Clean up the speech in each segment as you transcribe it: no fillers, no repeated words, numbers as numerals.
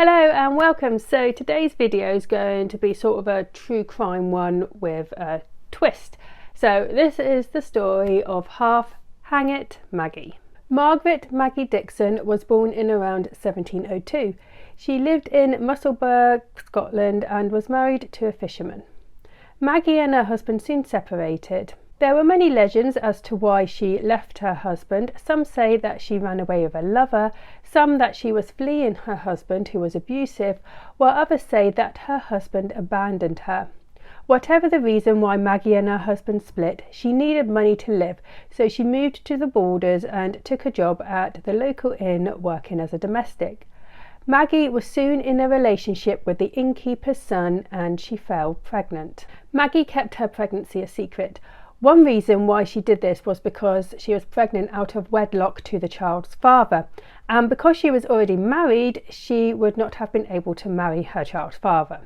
Hello and welcome. So today's video is going to be sort of a true crime one with a twist. So this is the story of half Hangit Maggie. Margaret Maggie Dickson was born in around 1702. She lived in Musselburgh, Scotland and was married to a fisherman. Maggie and her husband soon separated. There were many legends as to why she left her husband. Some say that she ran away with a lover, some that she was fleeing her husband who was abusive, while others say that her husband abandoned her. Whatever the reason why Maggie and her husband split, she needed money to live, so she moved to the Borders and took a job at the local inn working as a domestic. Maggie was soon in a relationship with the innkeeper's son and she fell pregnant. Maggie kept her pregnancy a secret. One reason why she did this was because she was pregnant out of wedlock to the child's father, and because she was already married, she would not have been able to marry her child's father.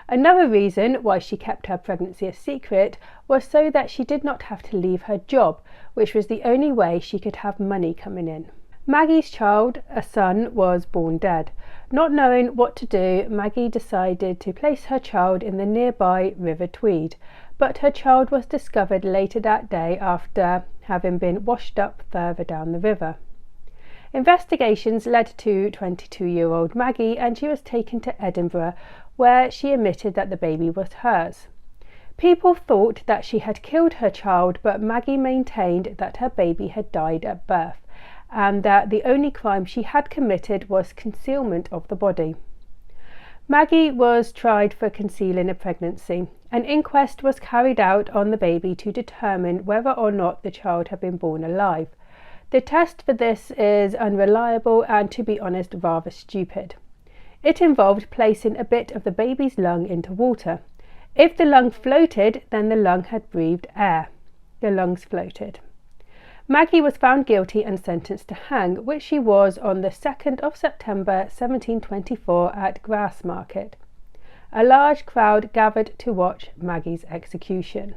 Another reason why she kept her pregnancy a secret was so that she did not have to leave her job, which was the only way she could have money coming in. Maggie's child, a son, was born dead. Not knowing what to do, Maggie decided to place her child in the nearby River Tweed, but her child was discovered later that day after having been washed up further down the river. Investigations led to 22-year-old Maggie and she was taken to Edinburgh, where she admitted that the baby was hers. People thought that she had killed her child, but Maggie maintained that her baby had died at birth and that the only crime she had committed was concealment of the body. Maggie was tried for concealing a pregnancy. An inquest was carried out on the baby to determine whether or not the child had been born alive. The test for this is unreliable and, to be honest, rather stupid. It involved placing a bit of the baby's lung into water. If the lung floated, then the lung had breathed air. The lungs floated. Maggie was found guilty and sentenced to hang, which she was on the 2nd of September 1724 at Grassmarket. A large crowd gathered to watch Maggie's execution.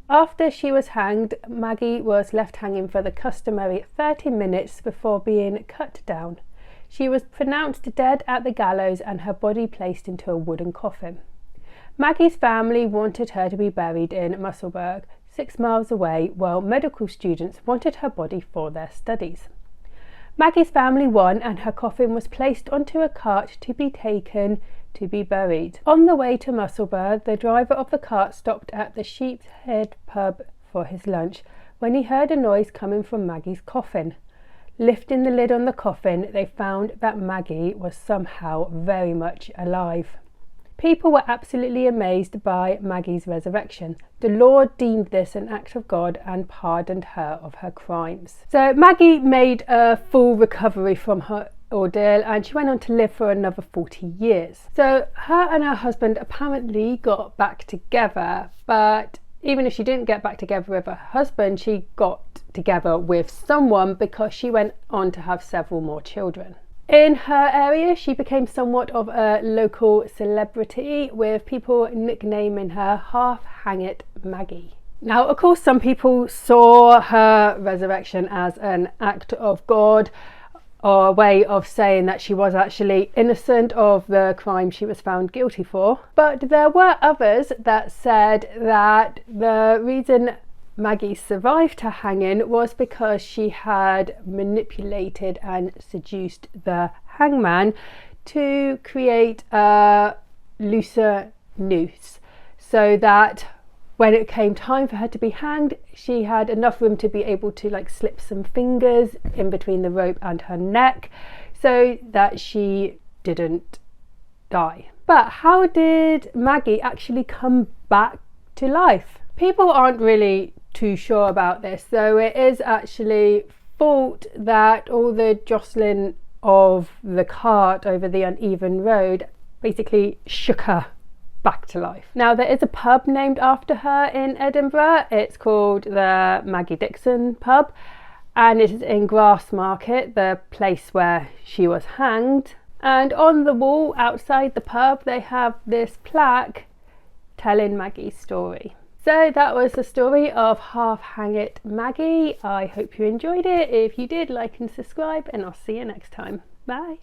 After she was hanged, Maggie was left hanging for the customary 30 minutes before being cut down. She was pronounced dead at the gallows and her body placed into a wooden coffin. Maggie's family wanted her to be buried in Musselburgh, 6 miles away, while medical students wanted her body for their studies. Maggie's family won and her coffin was placed onto a cart to be taken to be buried. On the way to Musselburgh, the driver of the cart stopped at the Sheep's Head pub for his lunch when he heard a noise coming from Maggie's coffin. Lifting the lid on the coffin, they found that Maggie was somehow very much alive. People were absolutely amazed by Maggie's resurrection. The Lord deemed this an act of God and pardoned her of her crimes. So Maggie made a full recovery from her ordeal and she went on to live for another 40 years. So her and her husband apparently got back together, but even if she didn't get back together with her husband, she got together with someone because she went on to have several more children. In her area, she became somewhat of a local celebrity, with people nicknaming her half Hangit Maggie. Now, of course, some people saw her resurrection as an act of God, or a way of saying that she was actually innocent of the crime she was found guilty for. But there were others that said that the reason Maggie survived her hanging was because she had manipulated and seduced the hangman to create a looser noose, so that when it came time for her to be hanged, she had enough room to be able to slip some fingers in between the rope and her neck so that she didn't die. But how did Maggie actually come back to life? People aren't really too sure about this, though it is actually thought that all the jostling of the cart over the uneven road basically shook her back to life. Now, there is a pub named after her in Edinburgh. It's called the Margaret Dickson pub and it is in Grassmarket, the place where she was hanged. And on the wall outside the pub they have this plaque telling Maggie's story. So that was the story of half Hangit Maggie. I hope you enjoyed it. If you did, like and subscribe and I'll see you next time. Bye.